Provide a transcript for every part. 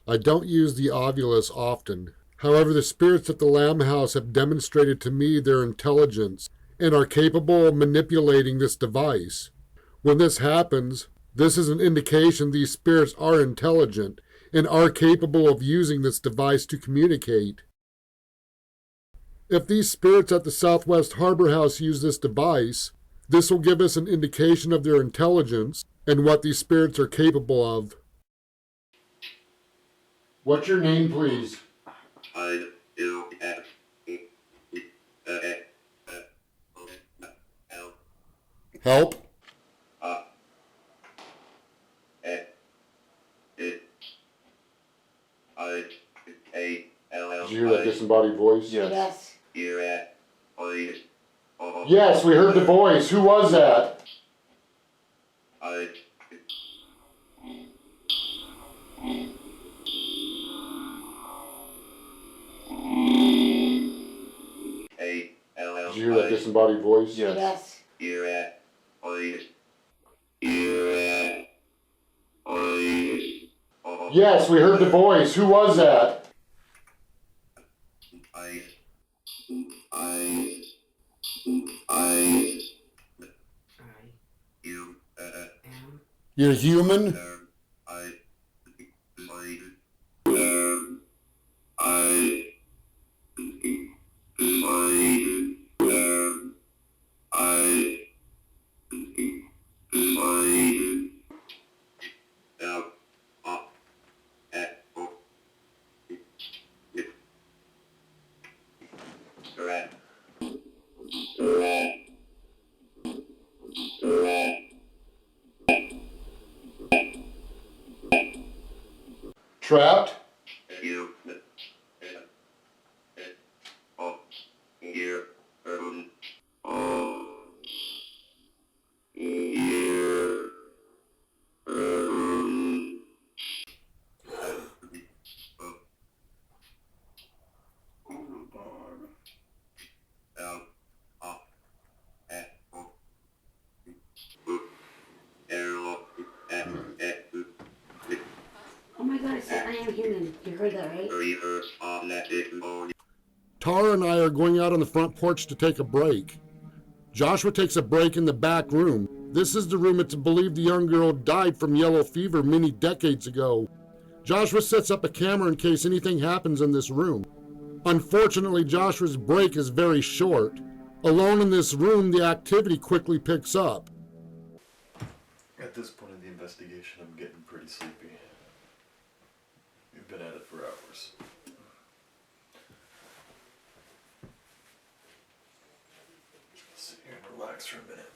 I don't use the Ovilus often. However, the spirits at the Lamb House have demonstrated to me their intelligence and are capable of manipulating this device. When this happens, this is an indication these spirits are intelligent and are capable of using this device to communicate. If these spirits at the Southwest Harbor House use this device, this will give us an indication of their intelligence and what these spirits are capable of. What's your name, please? Help? Did you hear that disembodied voice? Yes. Yes, we heard the voice. Who was that? Did you hear that disembodied voice? Yes. Yes, we heard the voice. Who was that? You're human? Trapped? Oh my God, I said I am human. You heard that, right? Tara and I are going out on the front porch to take a break. Joshua takes a break in the back room. This is the room it's believed the young girl died from yellow fever many decades ago. Joshua sets up a camera in case anything happens in this room. Unfortunately, Joshua's break is very short. Alone in this room, the activity quickly picks up. At this point in the investigation, I'm getting pretty sleepy. We've been at it for hours. Just sit here and relax for a minute.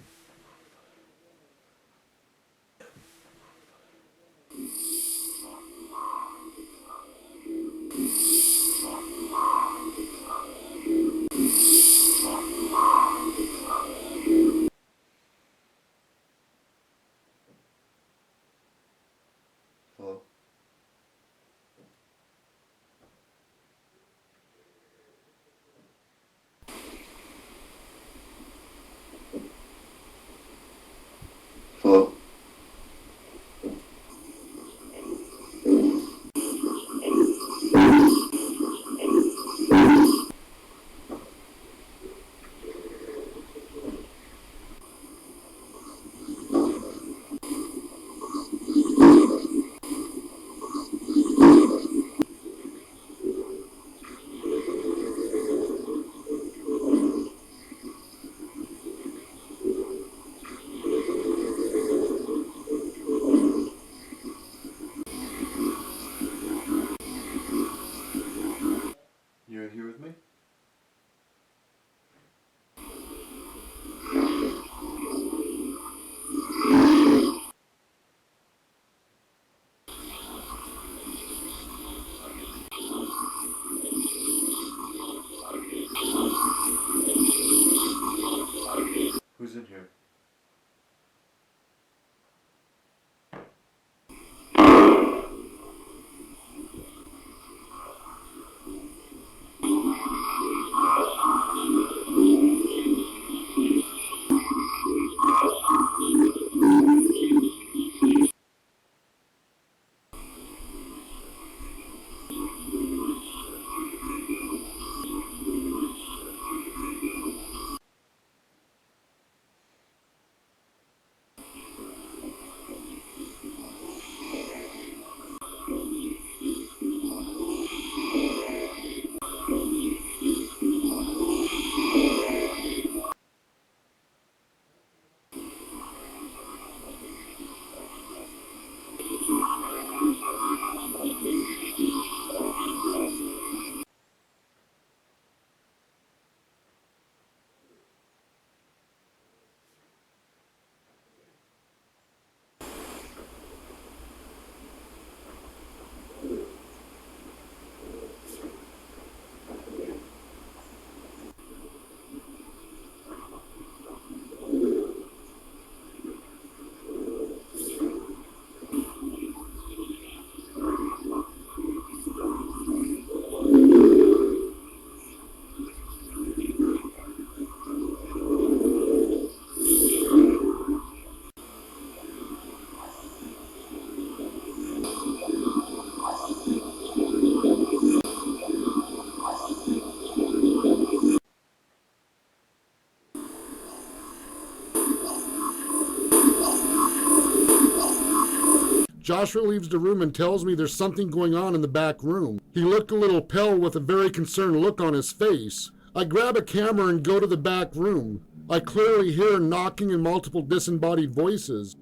Joshua leaves the room and tells me there's something going on in the back room. He looked a little pale with a very concerned look on his face. I grab a camera and go to the back room. I clearly hear knocking and multiple disembodied voices.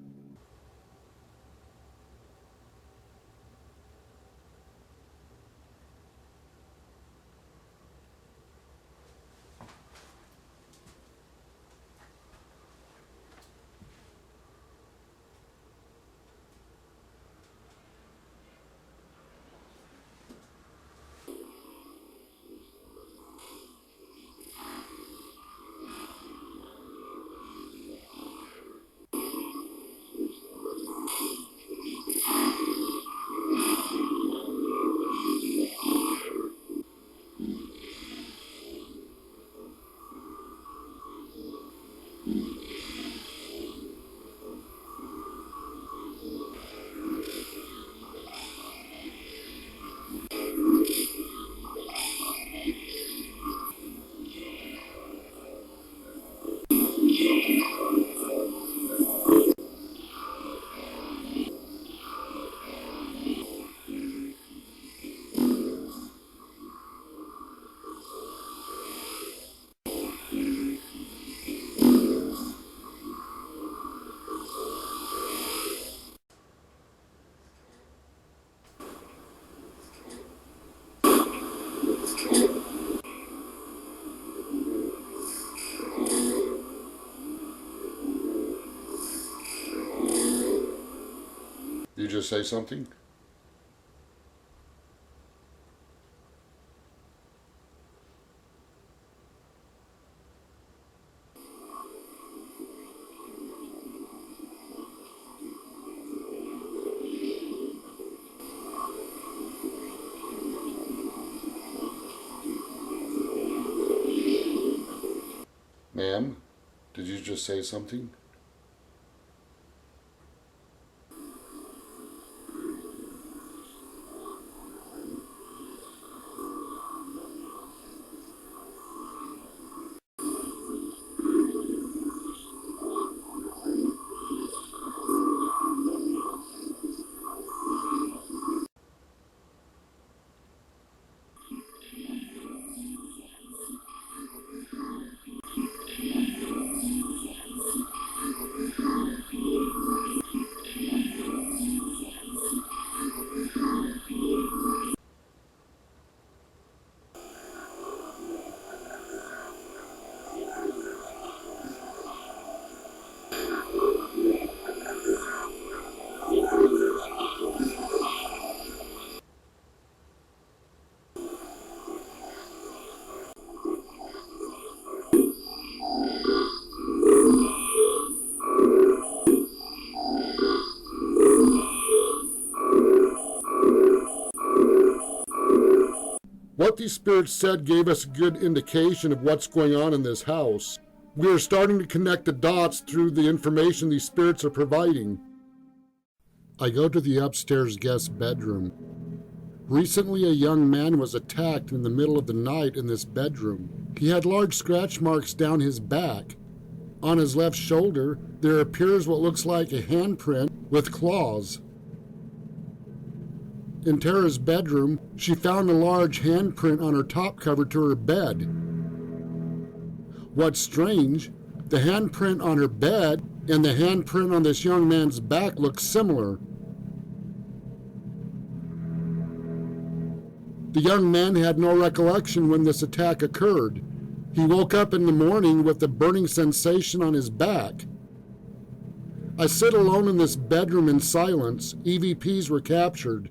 You just say something? Ma'am, did you just say something? What these spirits said gave us a good indication of what's going on in this house. We are starting to connect the dots through the information these spirits are providing. I go to the upstairs guest bedroom. Recently, a young man was attacked in the middle of the night in this bedroom. He had large scratch marks down his back. On his left shoulder, there appears what looks like a handprint with claws. In Tara's bedroom, she found a large handprint on her top cover to her bed. What's strange, the handprint on her bed and the handprint on this young man's back look similar. The young man had no recollection when this attack occurred. He woke up in the morning with a burning sensation on his back. I sit alone in this bedroom in silence. EVPs were captured.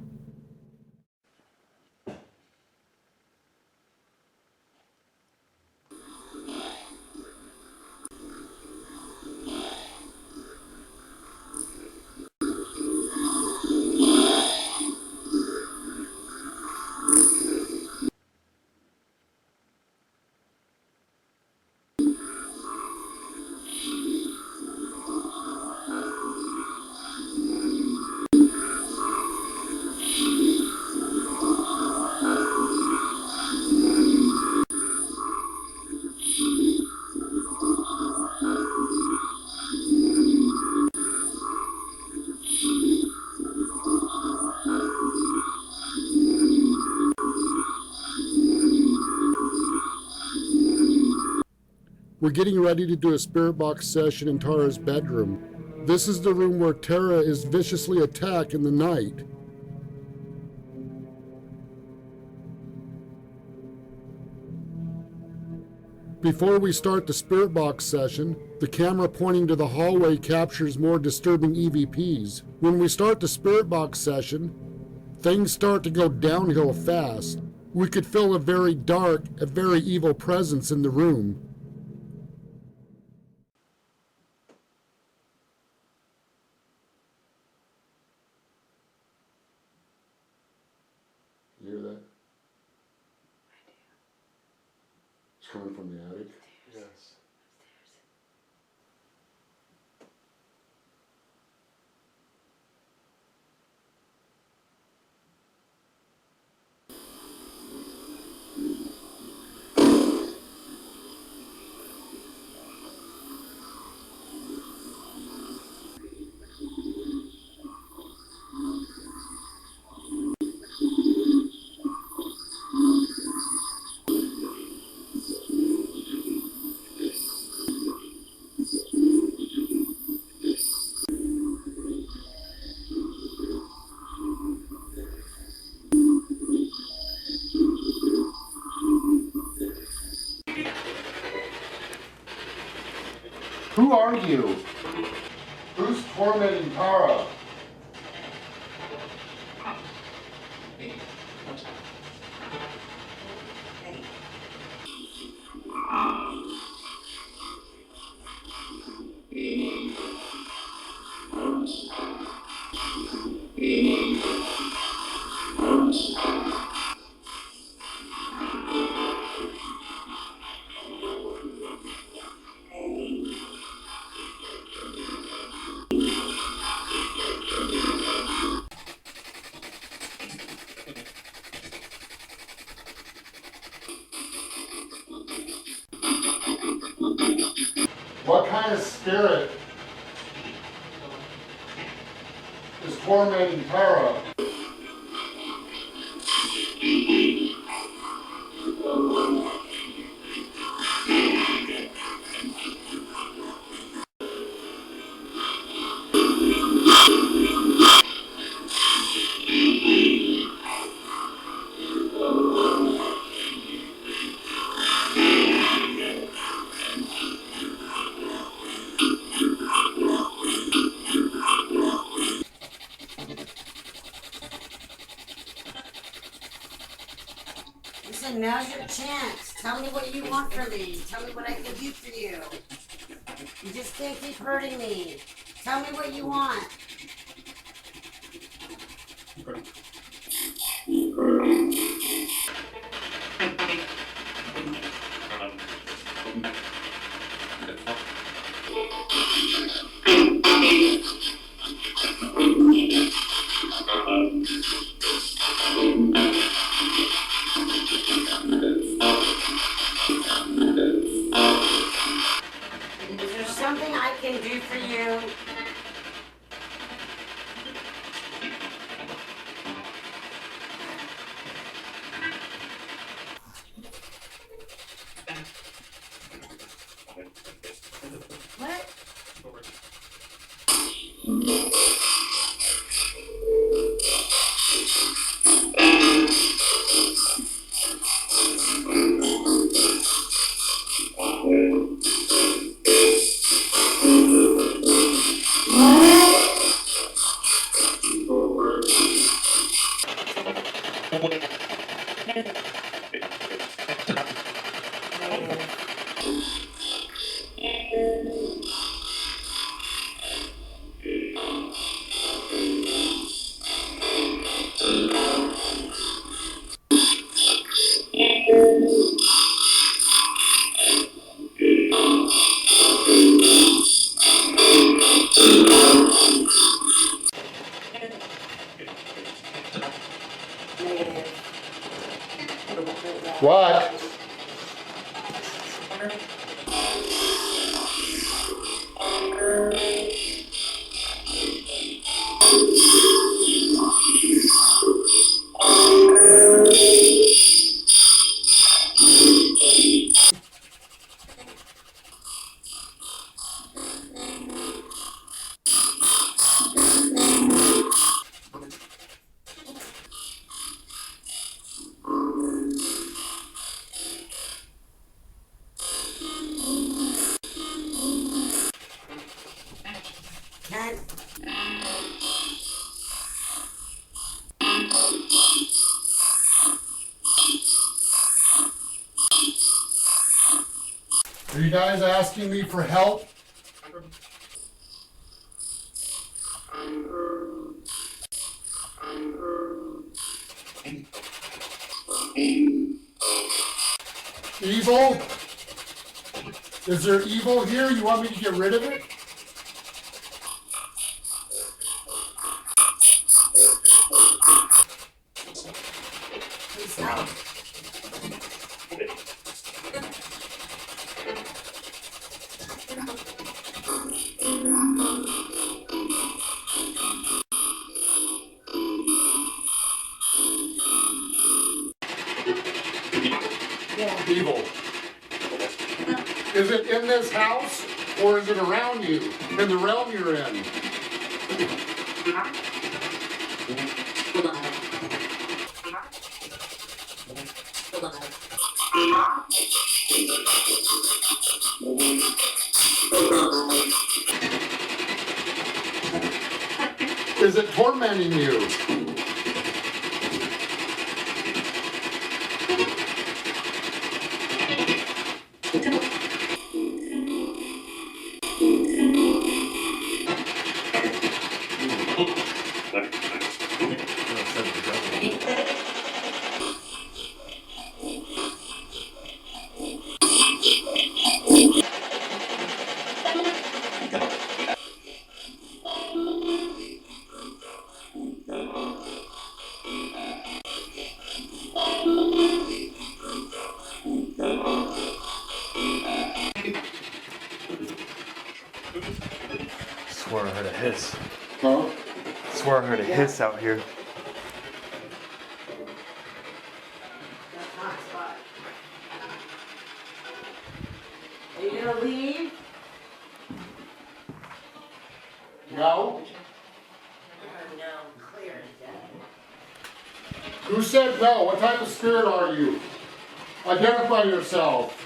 We're getting ready to do a spirit box session in Tara's bedroom. This is the room where Tara is viciously attacked in the night. Before we start the spirit box session, the camera pointing to the hallway captures more disturbing EVPs. When we start the spirit box session, things start to go downhill fast. We could feel a very dark, a very evil presence in the room. You hear that? It's coming from the attic. Yes. Who are you? Who's tormenting Tara? What kind of spirit is tormenting Tara? Listen, now's your chance. Tell me what you want from me. Tell me what I can do for you. You just can't keep hurting me. Tell me what you want. Is there something I can do for you? What? What? Are you guys asking me for help? Evil? Is there evil here? You want me to get rid of it? Please help. Evil. Is it in this house or is it around you, in the realm you're in? Is it tormenting you? Swear I heard a hiss. Huh? Swear I heard a hiss out here. That's a hot spot. Are you gonna leave? No? No, clear as day. Who said no? What type of spirit are you? Identify yourself.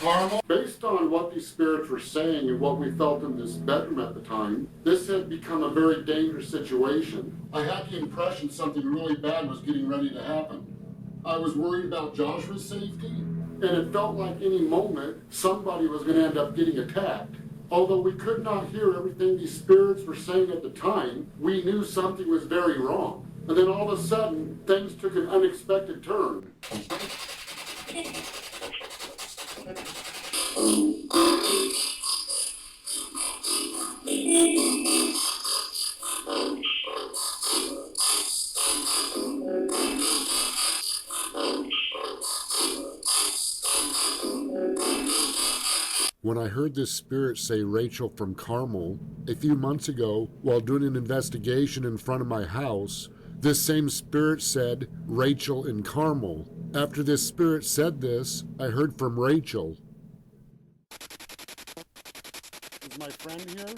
Carmel, based on what these spirits were saying and what we felt in this bedroom at the time, this had become a very dangerous situation. I had the impression something really bad was getting ready to happen. I was worried about Joshua's safety, and it felt like any moment somebody was going to end up getting attacked. Although we could not hear everything these spirits were saying at the time, we knew something was very wrong. And then all of a sudden, things took an unexpected turn. When I heard this spirit say Rachel from Carmel, a few months ago, while doing an investigation in front of my house, this same spirit said Rachel in Carmel. After this spirit said this, I heard from Rachel. Is my friend here?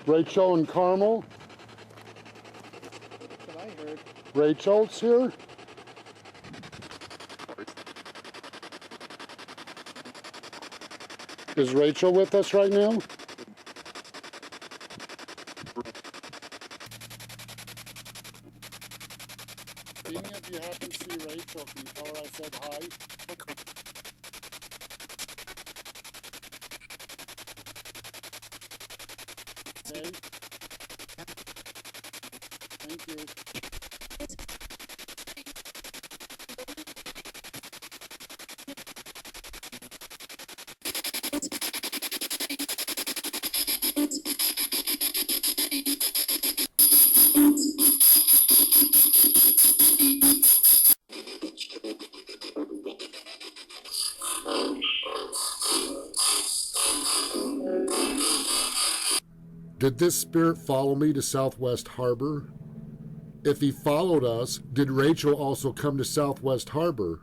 Rachel and Carmel? That's what I heard. Rachel's here? Is Rachel with us right now? If any of you happen to see Rachel, can you tell her I said hi? Okay. Thank you. Did this spirit follow me to Southwest Harbor? If he followed us, did Rachel also come to Southwest Harbor?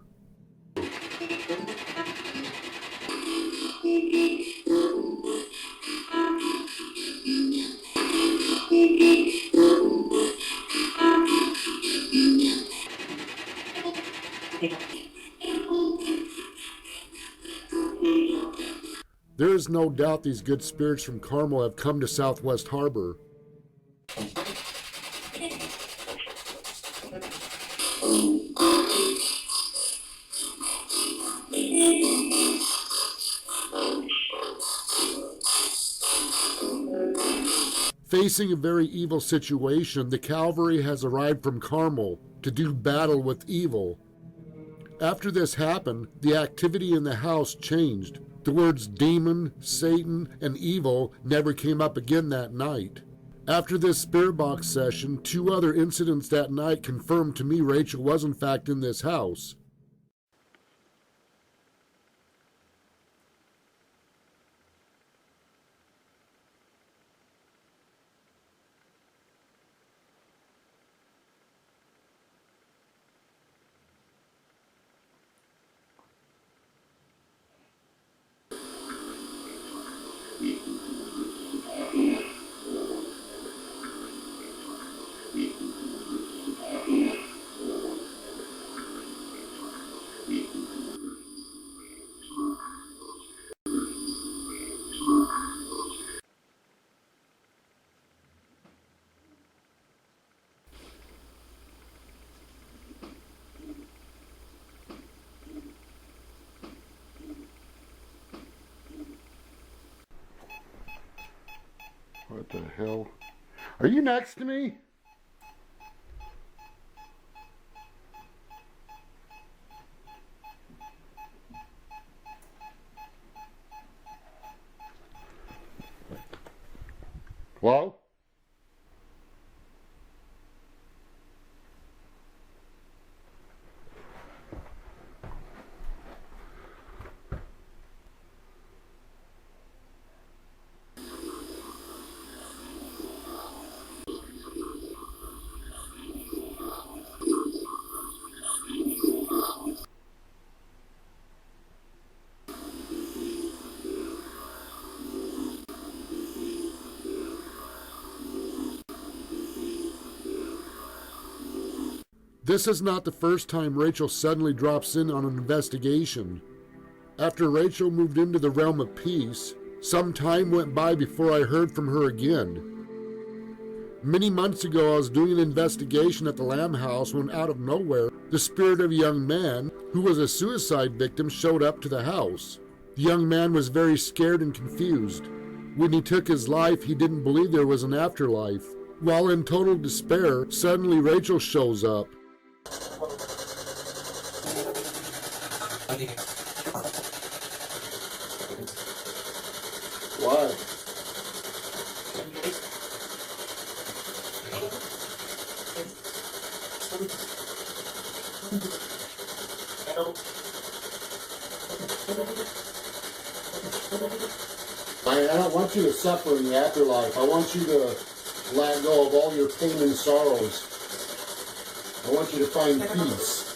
There is no doubt these good spirits from Carmel have come to Southwest Harbor. Facing a very evil situation, the cavalry has arrived from Carmel to do battle with evil. After this happened, the activity in the house changed. The words demon, Satan, and evil never came up again that night. After this spirit box session, 2 other incidents that night confirmed to me Rachel was in fact in this house. What the hell? Are you next to me? Hello? This is not the first time Rachel suddenly drops in on an investigation. After Rachel moved into the realm of peace, some time went by before I heard from her again. Many months ago, I was doing an investigation at the Lamb House when out of nowhere, the spirit of a young man who was a suicide victim showed up to the house. The young man was very scared and confused. When he took his life, he didn't believe there was an afterlife. While in total despair, suddenly Rachel shows up. Why? I don't want you to suffer in the afterlife. I want you to let go of all your pain and sorrows. I want you to find peace.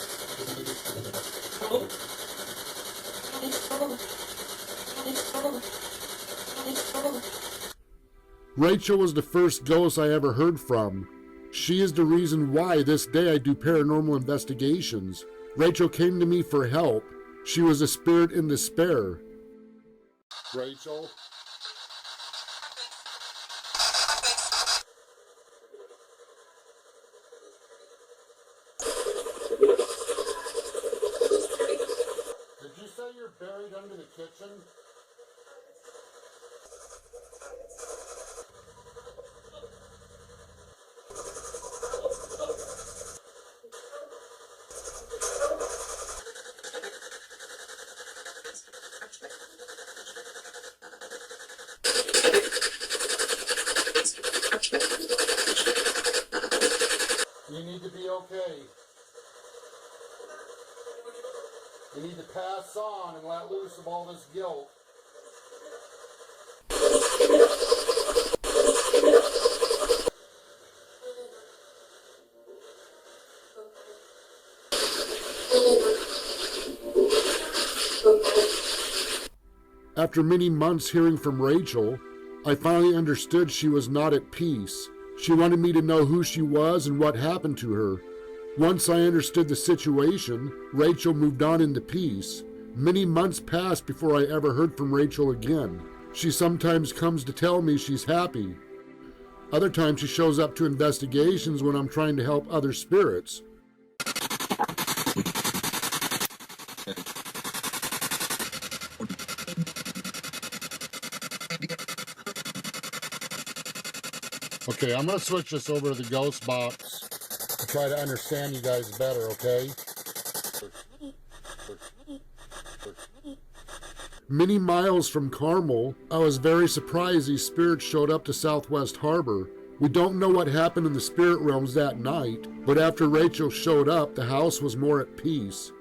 Rachel was the first ghost I ever heard from. She is the reason why this day I do paranormal investigations. Rachel came to me for help. She was a spirit in despair. Rachel? Did you say you're buried under the kitchen? You need to be okay. You need to pass on and let loose of all this guilt. After many months hearing from Rachel, I finally understood she was not at peace. She wanted me to know who she was and what happened to her. Once I understood the situation, Rachel moved on into peace. Many months passed before I ever heard from Rachel again. She sometimes comes to tell me she's happy. Other times she shows up to investigations when I'm trying to help other spirits. Okay, I'm going to switch this over to the ghost box to try to understand you guys better, okay? Many miles from Carmel, I was very surprised these spirits showed up to Southwest Harbor. We don't know what happened in the spirit realms that night, but after Rachel showed up, the house was more at peace.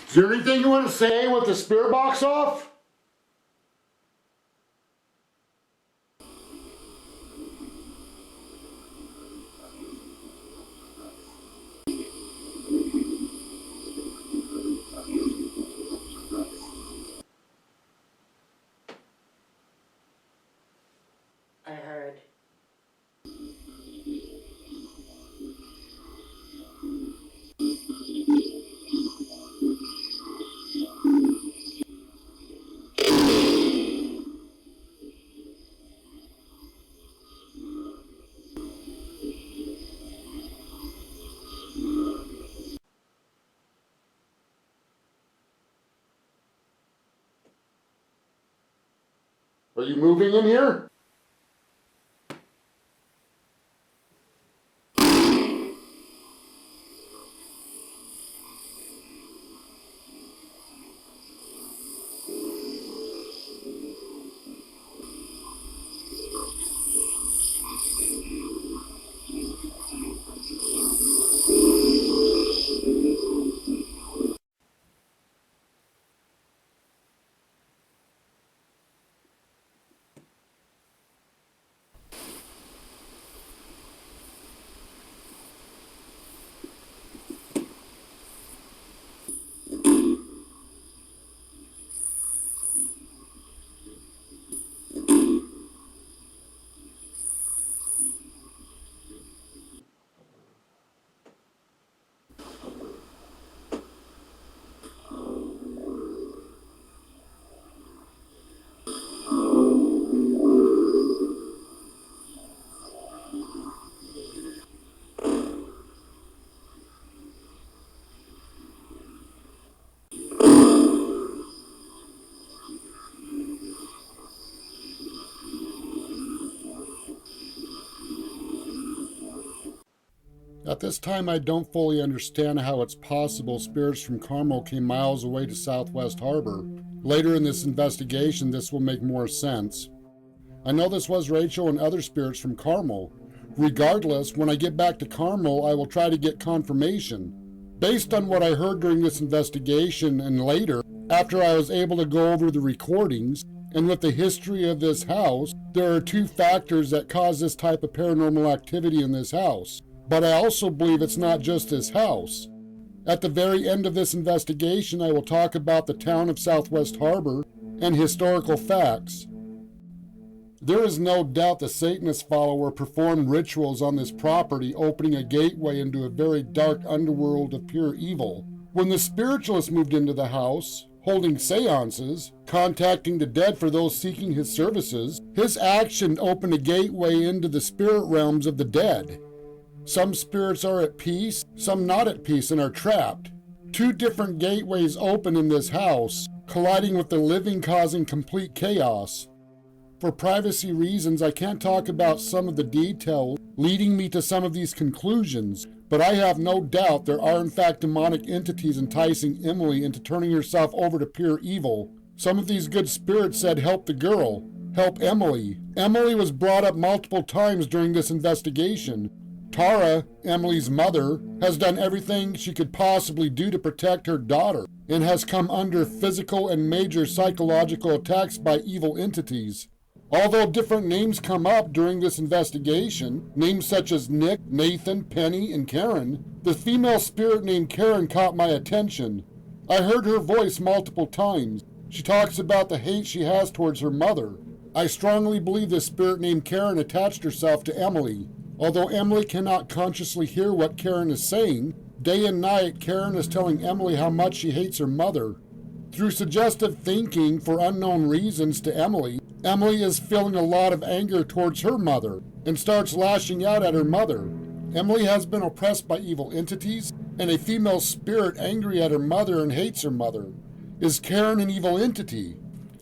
Is there anything you want to say with the spirit box off? I heard. Are you moving in here? At this time, I don't fully understand how it's possible spirits from Carmel came miles away to Southwest Harbor. Later in this investigation, this will make more sense. I know this was Rachel and other spirits from Carmel. Regardless, when I get back to Carmel, I will try to get confirmation. Based on what I heard during this investigation and later, after I was able to go over the recordings, and with the history of this house, there are two factors that cause this type of paranormal activity in this house. But I also believe it's not just this house. At the very end of this investigation, I will talk about the town of Southwest Harbor and historical facts. There is no doubt the Satanist follower performed rituals on this property, opening a gateway into a very dark underworld of pure evil. When the spiritualist moved into the house, holding seances, contacting the dead for those seeking his services, his action opened a gateway into the spirit realms of the dead. Some spirits are at peace, some not at peace and are trapped. Two different gateways open in this house, colliding with the living, causing complete chaos. For privacy reasons, I can't talk about some of the details leading me to some of these conclusions, But I have no doubt there are in fact demonic entities enticing Emily into turning herself over to pure evil. Some of these good spirits said help the girl, help Emily. Emily was brought up multiple times during this investigation. Tara, Emily's mother, has done everything she could possibly do to protect her daughter and has come under physical and major psychological attacks by evil entities. Although different names come up during this investigation, names such as Nick, Nathan, Penny, and Karen, the female spirit named Karen caught my attention. I heard her voice multiple times. She talks about the hate she has towards her mother. I strongly believe the spirit named Karen attached herself to Emily. Although Emily cannot consciously hear what Karen is saying, day and night Karen is telling Emily how much she hates her mother. Through suggestive thinking for unknown reasons to Emily, Emily is feeling a lot of anger towards her mother and starts lashing out at her mother. Emily has been oppressed by evil entities and a female spirit angry at her mother and hates her mother. Is Karen an evil entity?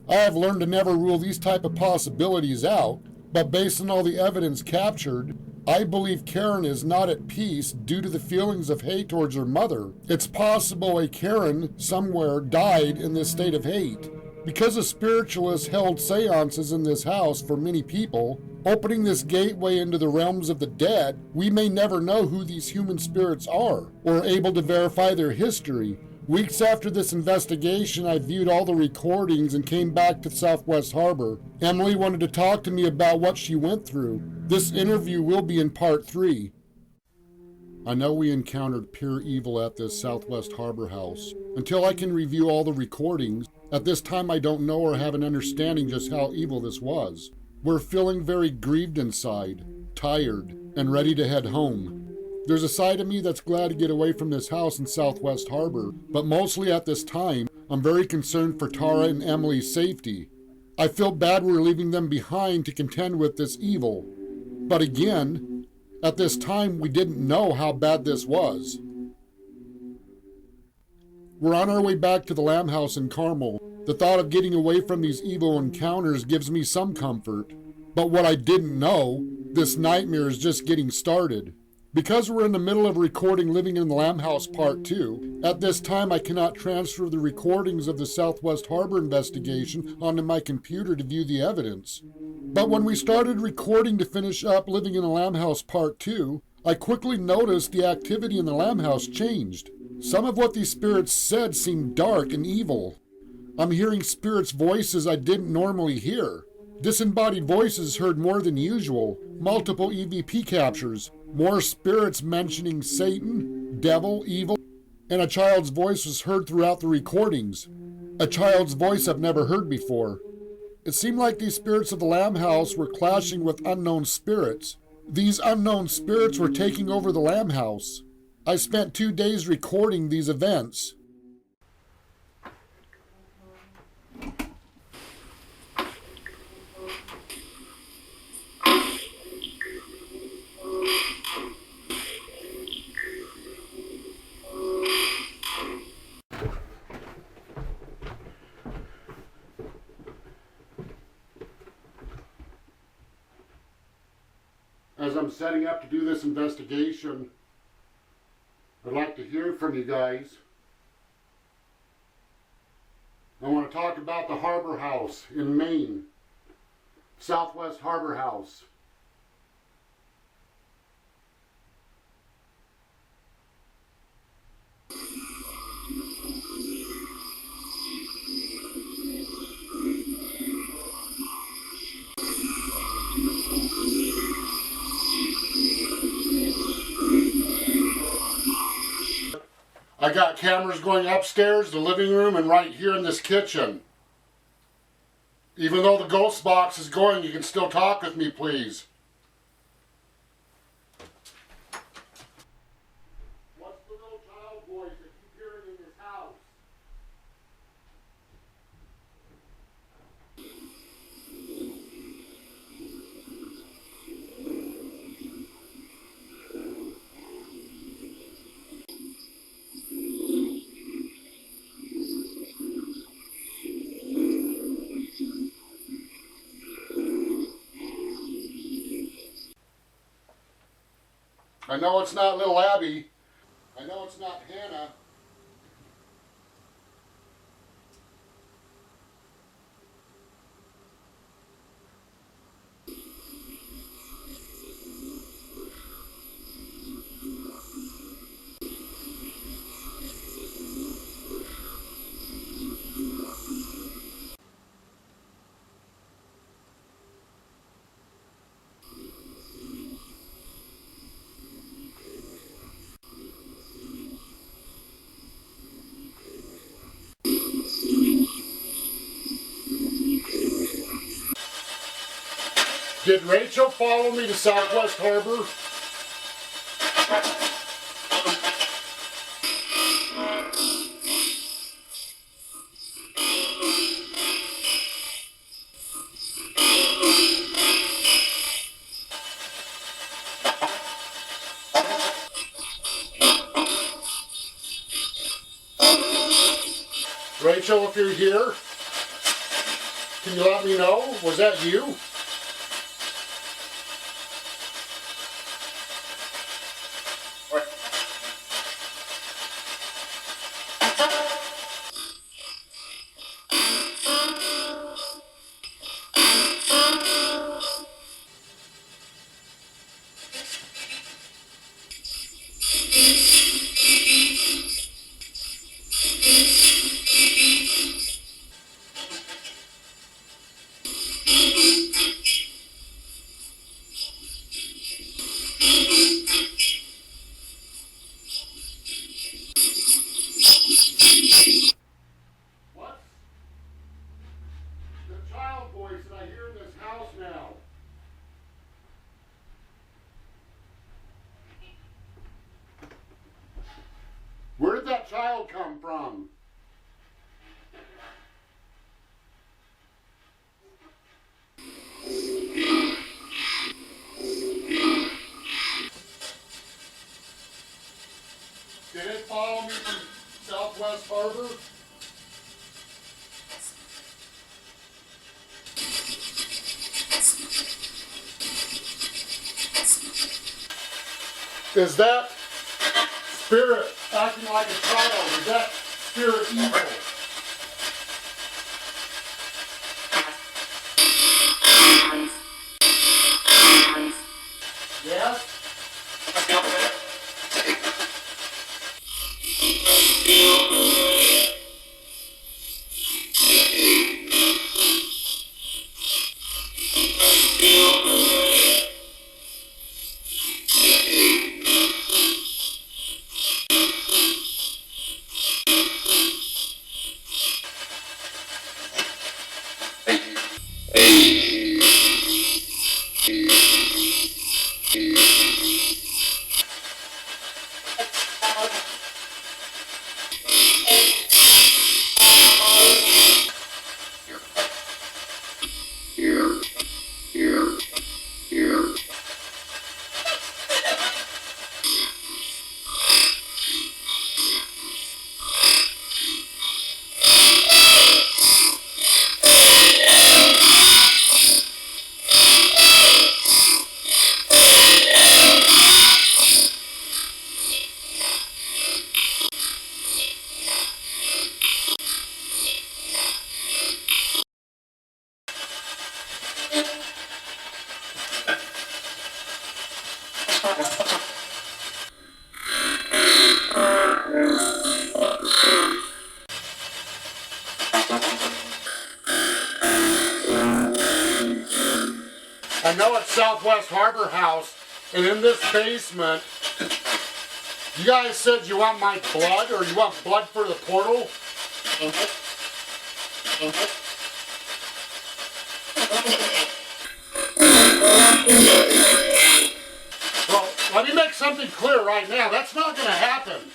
I have learned to never rule these type of possibilities out, but based on all the evidence captured, I believe Karen is not at peace due to the feelings of hate towards her mother. It's possible a Karen somewhere died in this state of hate. Because the spiritualists held seances in this house for many people, opening this gateway into the realms of the dead, we may never know who these human spirits are, or able to verify their history. Weeks after this investigation, I viewed all the recordings and came back to Southwest Harbor. Emily wanted to talk to me about what she went through. This interview will be in part 3. I know we encountered pure evil at this Southwest Harbor house. Until I can review all the recordings, at this time I don't know or have an understanding just how evil this was. We're feeling very grieved inside, tired, and ready to head home. There's a side of me that's glad to get away from this house in Southwest Harbor, but mostly at this time, I'm very concerned for Tara and Emily's safety. I feel bad we're leaving them behind to contend with this evil. But again, at this time, we didn't know how bad this was. We're on our way back to the Lamb House in Carmel. The thought of getting away from these evil encounters gives me some comfort. But what I didn't know, this nightmare is just getting started. Because we're in the middle of recording Living in the Lamb House Part 2, at this time I cannot transfer the recordings of the Southwest Harbor investigation onto my computer to view the evidence. But when we started recording to finish up Living in the Lamb House Part 2, I quickly noticed the activity in the Lamb House changed. Some of what these spirits said seemed dark and evil. I'm hearing spirits' voices I didn't normally hear. Disembodied voices heard more than usual, multiple EVP captures, more spirits mentioning Satan, devil, evil, and a child's voice was heard throughout the recordings. A child's voice I've never heard before. It seemed like these spirits of the Lamb House were clashing with unknown spirits. These unknown spirits were taking over the Lamb House. I spent 2 days recording these events. As I'm setting up to do this investigation, I'd like to hear from you guys. I want to talk about the Harbor House in Maine, Southwest Harbor House. I got cameras going upstairs, the living room, and right here in this kitchen. Even though the ghost box is going, you can still talk with me, please. What's the little child voice that you hearing in this house? I know it's not little Abby. I know it's not Hannah. Did Rachel follow me to Southwest Harbor? Rachel, if you're here, can you let me know? Was that you? What's the child voice that I hear in this house now? Where did that child come from? Did it follow me from Southwest Harbor? Is that spirit acting like a child? Is that spirit evil? Yes? I know it's Southwest Harbor House, and in this basement, you guys said you want my blood, or you want blood for the portal? Well, let me make something clear right now. That's not going to happen.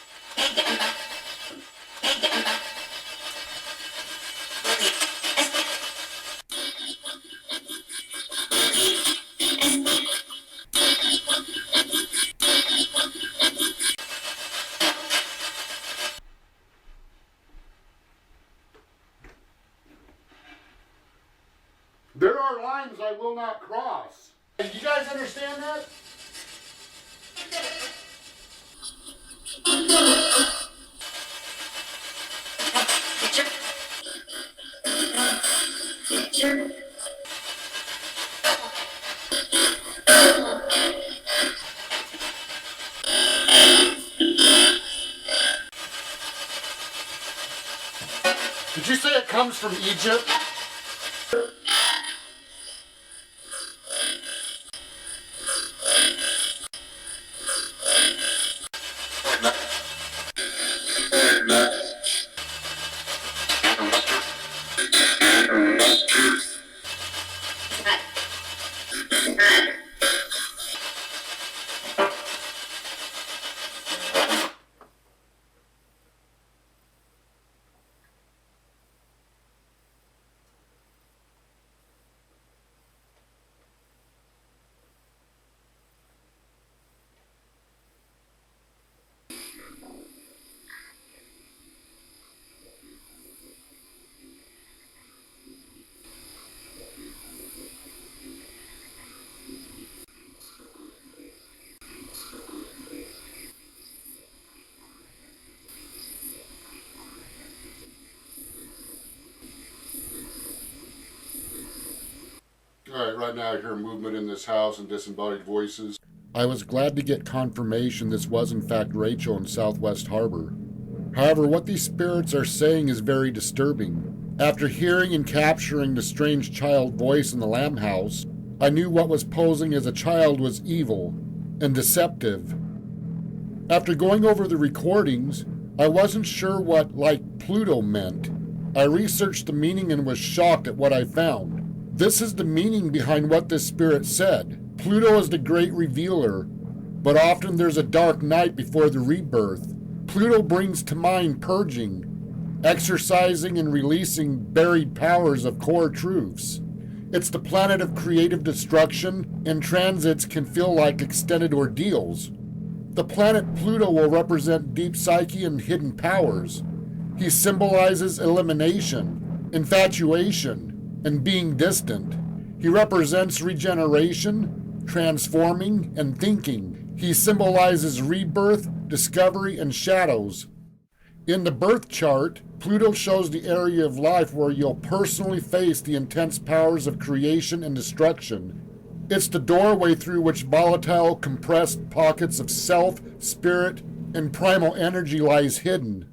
There are lines I will not cross. You guys understand that? Did you say it comes from Egypt? Alright, right now I hear movement in this house and disembodied voices. I was glad to get confirmation this was in fact Rachel in Southwest Harbor. However, what these spirits are saying is very disturbing. After hearing and capturing the strange child voice in the Lamb House, I knew what was posing as a child was evil and deceptive. After going over the recordings, I wasn't sure what, like, Pluto meant. I researched the meaning and was shocked at what I found. This is the meaning behind what this spirit said. Pluto is the great revealer, but often there's a dark night before the rebirth. Pluto brings to mind purging, exercising and releasing buried powers of core truths. It's the planet of creative destruction, and transits can feel like extended ordeals. The planet Pluto will represent deep psyche and hidden powers. He symbolizes elimination, infatuation, and being distant. He represents regeneration, transforming, and thinking. He symbolizes rebirth, discovery, and shadows. In the birth chart, Pluto shows the area of life where you'll personally face the intense powers of creation and destruction. It's the doorway through which volatile, compressed pockets of self, spirit, and primal energy lies hidden.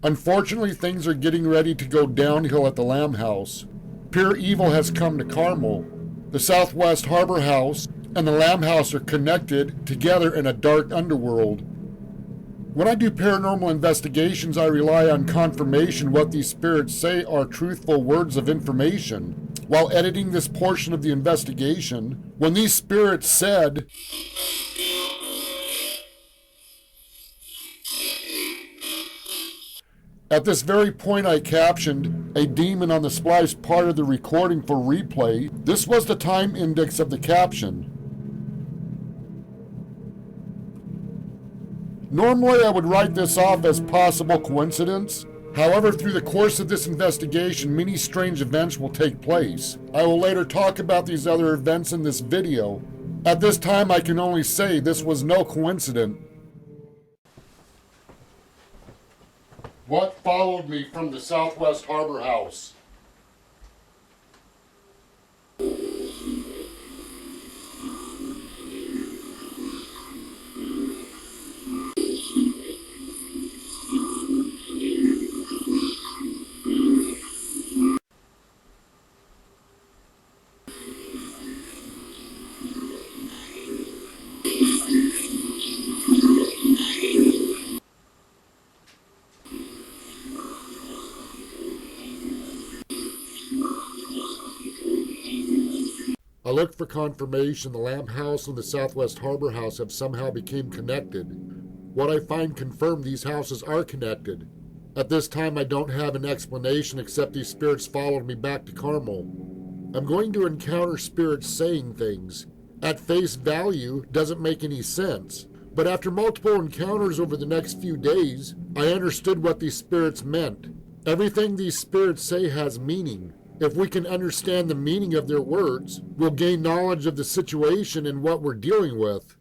Unfortunately, things are getting ready to go downhill at the Lamb House. Pure evil has come to Carmel. The Southwest Harbor House and the Lamb House are connected together in a dark underworld. When I do paranormal investigations, I rely on confirmation what these spirits say are truthful words of information. While editing this portion of the investigation, when these spirits said, at this very point I captioned a demon on the spliced part of the recording for replay. This was the time index of the caption. Normally I would write this off as possible coincidence. However, through the course of this investigation, many strange events will take place. I will later talk about these other events in this video. At this time I can only say this was no coincidence. What followed me from the Southwest Harbor House? I looked for confirmation the Lamb House and the Southwest Harbor House have somehow become connected. What I find confirmed these houses are connected. At this time I don't have an explanation except these spirits followed me back to Carmel. I'm going to encounter spirits saying things. At face value, doesn't make any sense. But after multiple encounters over the next few days, I understood what these spirits meant. Everything these spirits say has meaning. If we can understand the meaning of their words, we'll gain knowledge of the situation and what we're dealing with.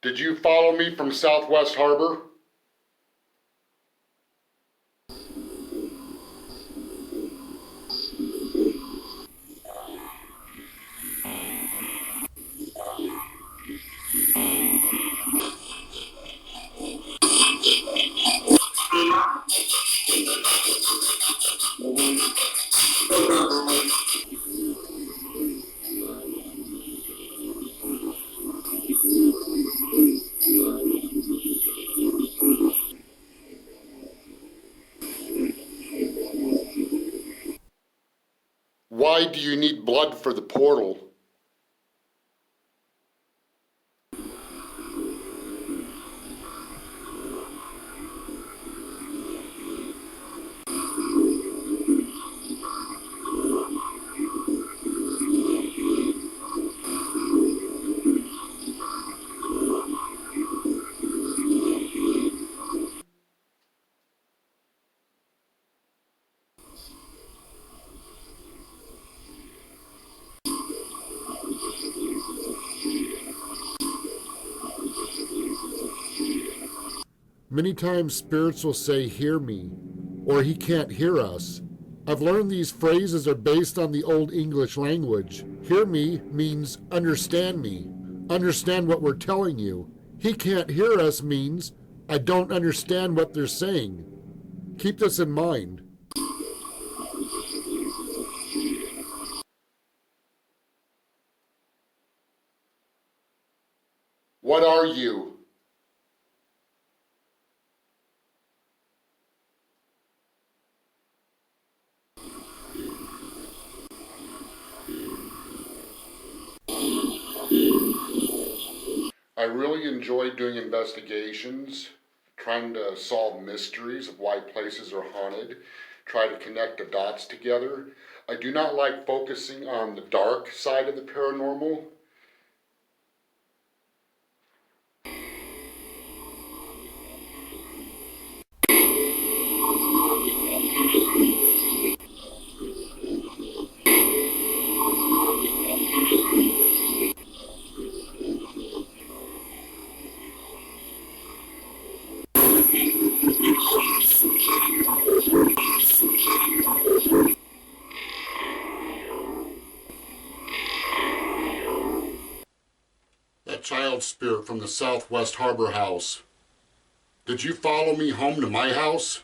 Did you follow me from Southwest Harbor? Why do you need blood for the portal? Many times spirits will say, "Hear me," or "He can't hear us." I've learned these phrases are based on the Old English language. "Hear me" means understand me, understand what we're telling you. "He can't hear us" means I don't understand what they're saying. Keep this in mind. What are you? I really enjoy doing investigations, trying to solve mysteries of why places are haunted, try to connect the dots together. I do not like focusing on the dark side of the paranormal. That child spirit from the Southwest Harbor House. Did you follow me home to my house?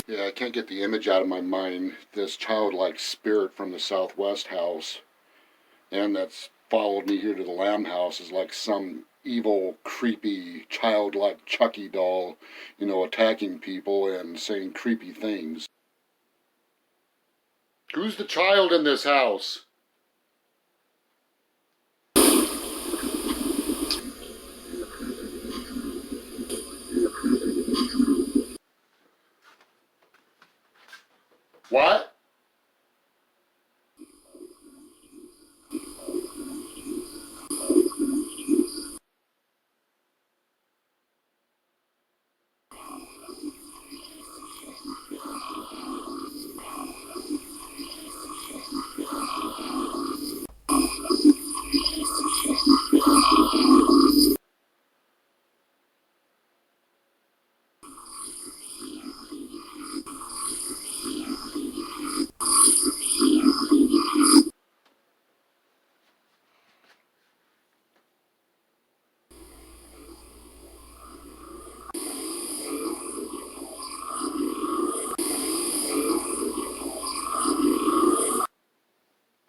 Yeah, I can't get the image out of my mind. This childlike spirit from the Southwest House, and that's followed me here to the Lamb House, is like some evil, creepy, childlike Chucky doll, attacking people and saying creepy things. Who's the child in this house? What?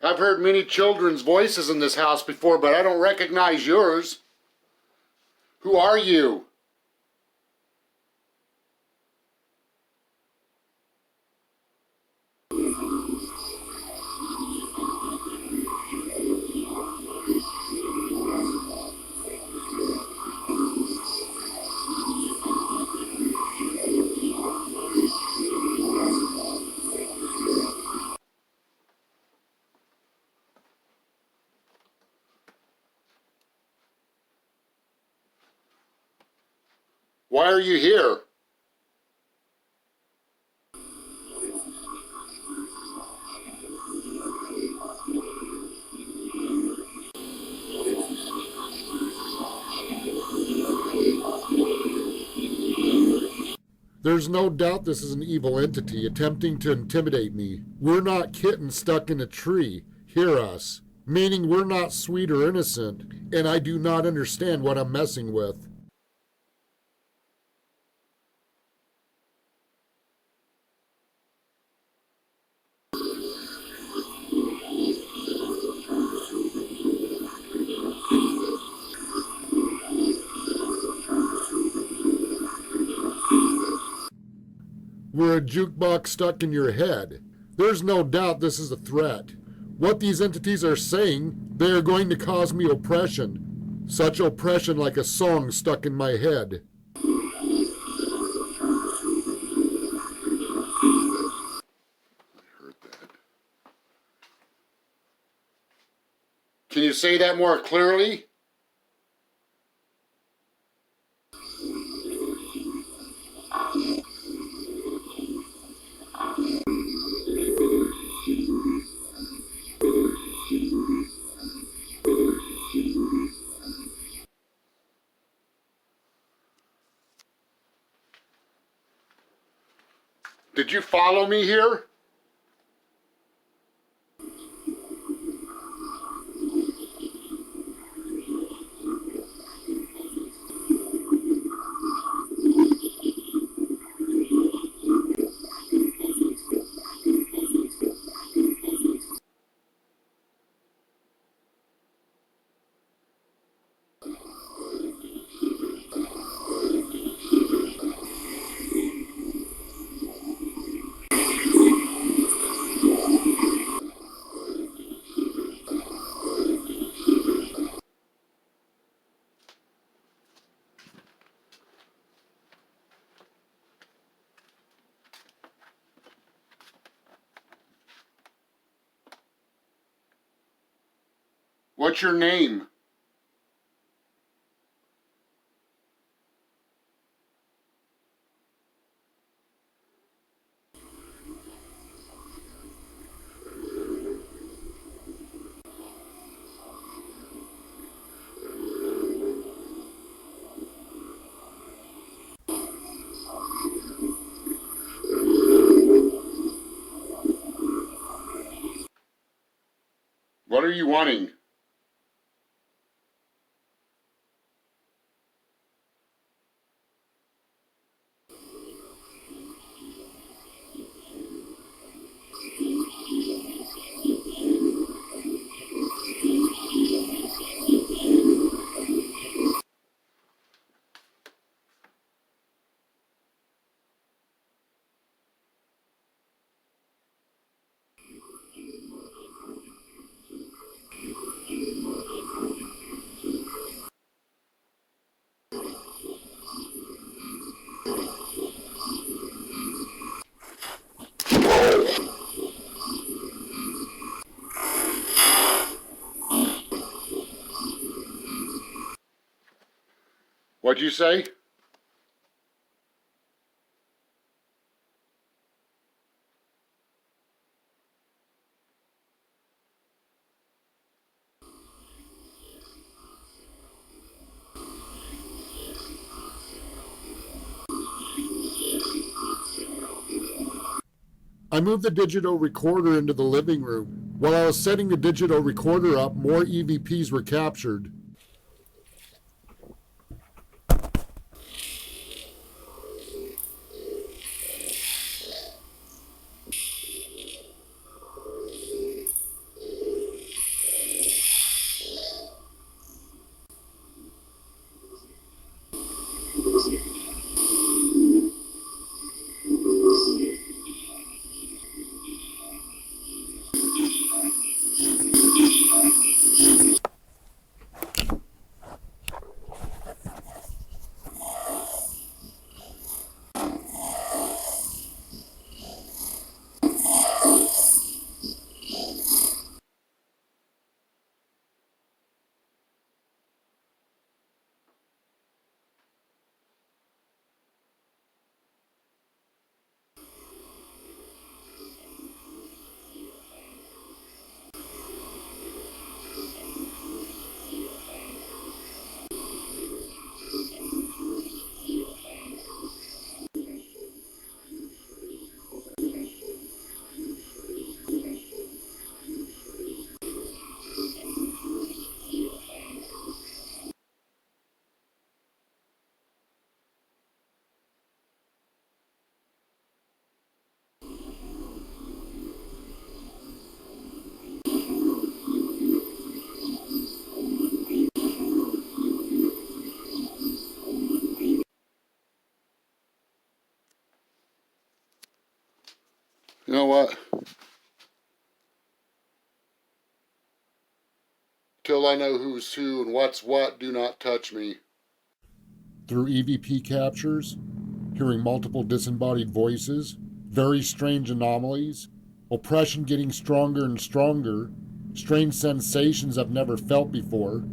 I've heard many children's voices in this house before, but I don't recognize yours. Who are you? Why are you here? There's no doubt this is an evil entity attempting to intimidate me. We're not kittens stuck in a tree. Hear us. Meaning we're not sweet or innocent, and I do not understand what I'm messing with. We're a jukebox stuck in your head. There's no doubt this is a threat. What these entities are saying, they are going to cause me oppression. Such oppression like a song stuck in my head. Can you say that more clearly? Did you follow me here? What's your name? What are you wanting? What'd you say? I moved the digital recorder into the living room. While I was setting the digital recorder up, more EVPs were captured. You know what? Till I know who's who and what's what, do not touch me. Through EVP captures, hearing multiple disembodied voices, very strange anomalies, oppression getting stronger and stronger, strange sensations I've never felt before,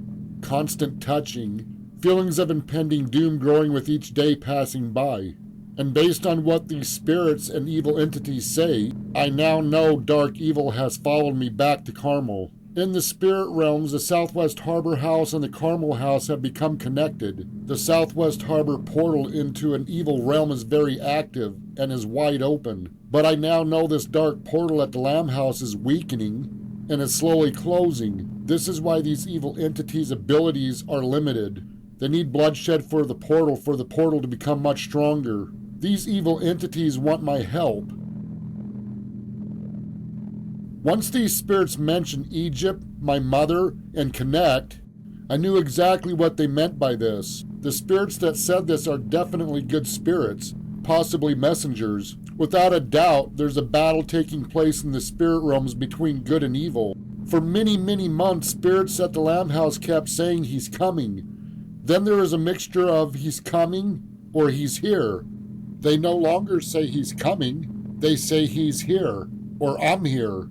constant touching, feelings of impending doom growing with each day passing by. And based on what these spirits and evil entities say, I now know dark evil has followed me back to Carmel. In the spirit realms, the Southwest Harbor House and the Carmel House have become connected. The Southwest Harbor portal into an evil realm is very active and is wide open. But I now know this dark portal at the Lamb House is weakening and is slowly closing. This is why these evil entities' abilities are limited. They need bloodshed for the portal to become much stronger. These evil entities want my help. Once these spirits mentioned Egypt, my mother, and connect, I knew exactly what they meant by this. The spirits that said this are definitely good spirits, possibly messengers. Without a doubt, there's a battle taking place in the spirit realms between good and evil. For many, many months, spirits at the Lamb House kept saying he's coming. Then there is a mixture of he's coming or he's here. They no longer say he's coming, they say he's here or I'm here.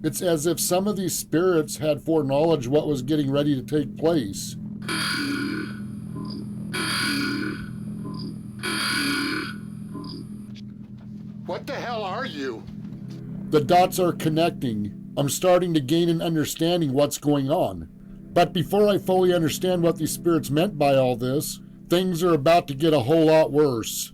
It's as if some of these spirits had foreknowledge what was getting ready to take place. What the hell are you? The dots are connecting. I'm starting to gain an understanding what's going on. But before I fully understand what these spirits meant by all this, things are about to get a whole lot worse.